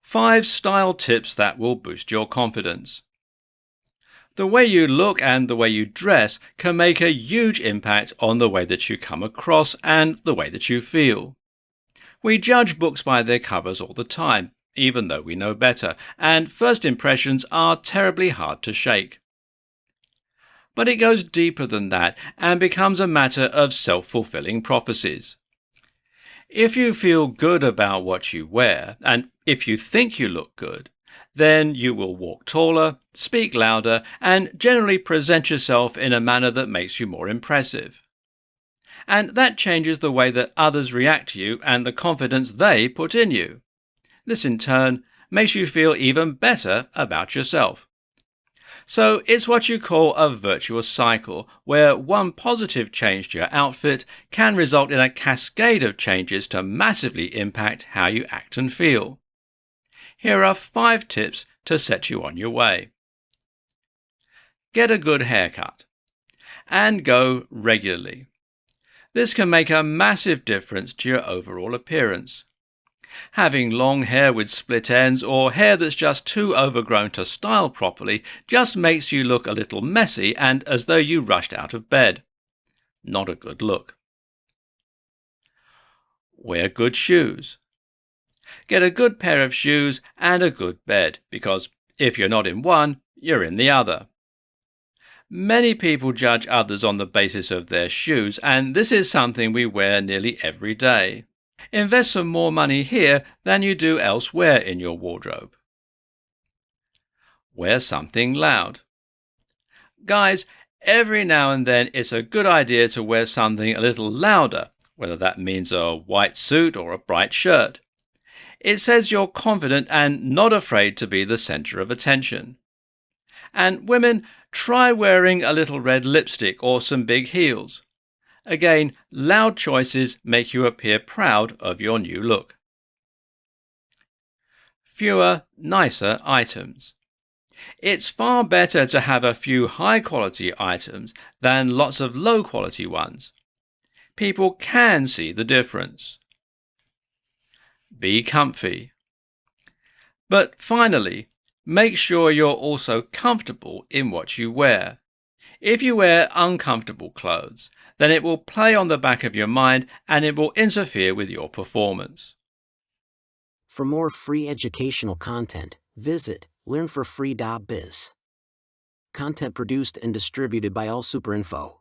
5 style tips that will boost your confidence. The way you look and the way you dress can make a huge impact on the way that you come across and the way that you feel. We judge books by their covers all the time, even though we know better, and first impressions are terribly hard to shake. But it goes deeper than that and becomes a matter of self-fulfilling prophecies. If you feel good about what you wear, and if you think you look good, then you will walk taller, speak louder, and generally present yourself in a manner that makes you more impressive. And that changes the way that others react to you and the confidence they put in you. This in turn makes you feel even better about yourself. So it's what you call a virtuous cycle, where one positive change to your outfit can result in a cascade of changes to massively impact how you act and feel. Here are 5 tips to set you on your way. Get a good haircut. And go regularly. This can make a massive difference to your overall appearance. Having long hair with split ends or hair that's just too overgrown to style properly just makes you look a little messy and as though you rushed out of bed. Not a good look. Wear good shoes. Get a good pair of shoes and a good bed, because if you're not in one, you're in the other. Many people judge others on the basis of their shoes, and this is something we wear nearly every day. Invest some more money here than you do elsewhere in your wardrobe. Wear something loud. Guys, every now and then it's a good idea to wear something a little louder, whether that means a white suit or a bright shirt. It says you're confident and not afraid to be the center of attention. And women, try wearing a little red lipstick or some big heels. Again, loud choices make you appear proud of your new look. Fewer, nicer items. It's far better to have a few high-quality items than lots of low-quality ones. People can see the difference. Be comfy. But finally, make sure you're also comfortable in what you wear. If you wear uncomfortable clothes, then it will play on the back of your mind and it will interfere with your performance. For more free educational content, visit learnforfree.biz. Content produced and distributed by AllSuperInfo.